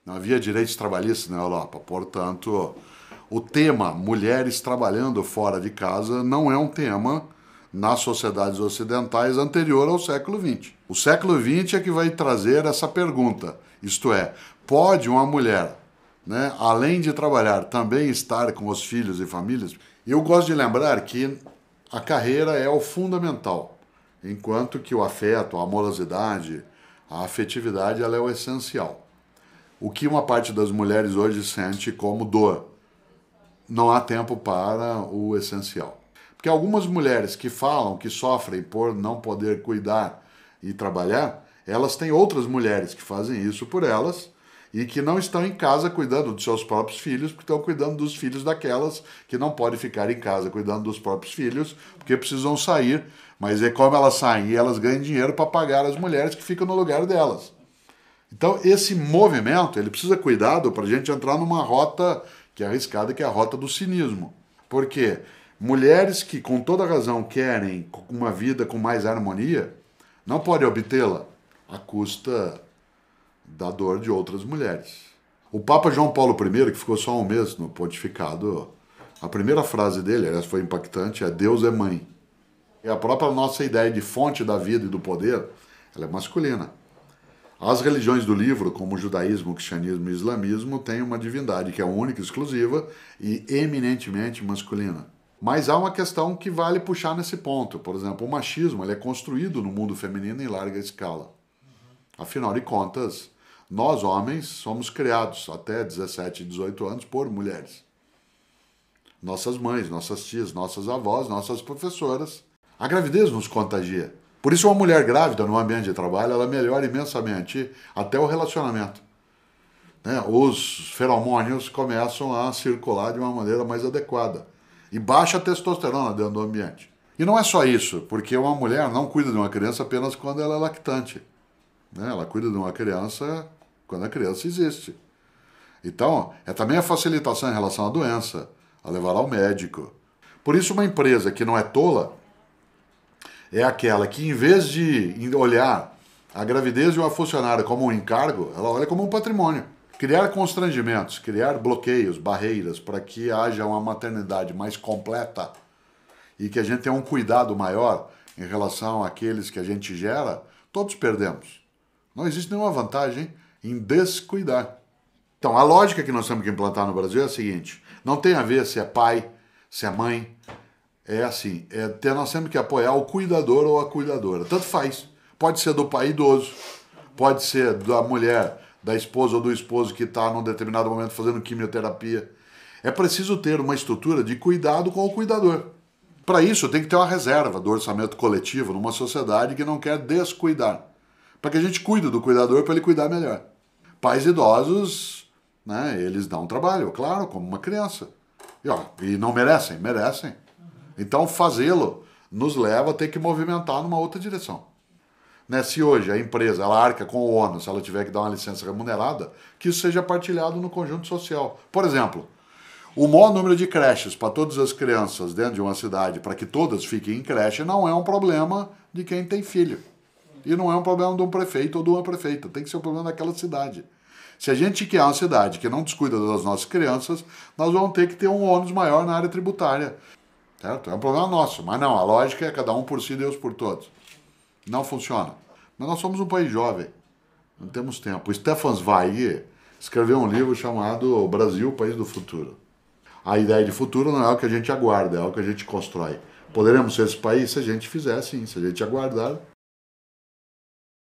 Não havia direitos trabalhistas na Europa. Portanto, o tema mulheres trabalhando fora de casa não é um tema nas sociedades ocidentais anterior ao século XX. O século XX é que vai trazer essa pergunta, isto é, pode uma mulher, né, além de trabalhar, também estar com os filhos e famílias? Eu gosto de lembrar que a carreira é o fundamental, enquanto que o afeto, a amorosidade, a afetividade, ela é o essencial. O que uma parte das mulheres hoje sente como dor, não há tempo para o essencial. Porque algumas mulheres que falam que sofrem por não poder cuidar e trabalhar, elas têm outras mulheres que fazem isso por elas e que não estão em casa cuidando dos seus próprios filhos, porque estão cuidando dos filhos daquelas que não podem ficar em casa cuidando dos próprios filhos, porque precisam sair, mas é como elas saem e elas ganham dinheiro para pagar as mulheres que ficam no lugar delas. Então esse movimento, ele precisa cuidado para a gente entrar numa rota que é arriscada, que é a rota do cinismo. Por quê? Mulheres que, com toda razão, querem uma vida com mais harmonia, não podem obtê-la à custa da dor de outras mulheres. O Papa João Paulo I, que ficou só um mês no pontificado, a primeira frase dele, essa foi impactante, é Deus é mãe. E a própria nossa ideia de fonte da vida e do poder, ela é masculina. As religiões do livro, como o judaísmo, o cristianismo e o islamismo, têm uma divindade que é única, exclusiva e eminentemente masculina. Mas há uma questão que vale puxar nesse ponto. Por exemplo, o machismo ele é construído no mundo feminino em larga escala. Afinal de contas, nós homens somos criados até 17, 18 anos por mulheres. Nossas mães, nossas tias, nossas avós, nossas professoras. A gravidez nos contagia. Por isso, uma mulher grávida no ambiente de trabalho, ela melhora imensamente até o relacionamento. Né? Os feromônios começam a circular de uma maneira mais adequada. E baixa a testosterona dentro do ambiente. E não é só isso, porque uma mulher não cuida de uma criança apenas quando ela é lactante. Né? Ela cuida de uma criança quando a criança existe. Então, é também a facilitação em relação à doença, a levar ao médico. Por isso, uma empresa que não é tola é aquela que, em vez de olhar a gravidez de uma funcionária como um encargo, ela olha como um patrimônio. Criar constrangimentos, criar bloqueios, barreiras, para que haja uma maternidade mais completa e que a gente tenha um cuidado maior em relação àqueles que a gente gera, todos perdemos. Não existe nenhuma vantagem em descuidar. Então, a lógica que nós temos que implantar no Brasil é a seguinte, não tem a ver se é pai, se é mãe, é assim, nós temos que apoiar o cuidador ou a cuidadora. Tanto faz. Pode ser do pai idoso, pode ser da mulher, da esposa ou do esposo que está num determinado momento fazendo quimioterapia. É preciso ter uma estrutura de cuidado com o cuidador. Para isso, tem que ter uma reserva do orçamento coletivo numa sociedade que não quer descuidar. Para que a gente cuide do cuidador para ele cuidar melhor. Pais idosos, né, eles dão trabalho, claro, como uma criança. E não merecem? Merecem. Então, fazê-lo nos leva a ter que movimentar numa outra direção. Né? Se hoje a empresa ela arca com o ônus, se ela tiver que dar uma licença remunerada, que isso seja partilhado no conjunto social. Por exemplo, o maior número de creches para todas as crianças dentro de uma cidade, para que todas fiquem em creche, não é um problema de quem tem filho. E não é um problema de um prefeito ou de uma prefeita. Tem que ser um problema daquela cidade. Se a gente quer uma cidade que não descuida das nossas crianças, nós vamos ter que ter um ônus maior na área tributária. Certo? É um problema nosso, mas não, a lógica é cada um por si, Deus por todos. Não funciona. Mas nós somos um país jovem, não temos tempo. O Stefan Zweig escreveu um livro chamado O Brasil, o País do Futuro. A ideia de futuro não é o que a gente aguarda, é o que a gente constrói. Poderemos ser esse país se a gente fizer sim, se a gente aguardar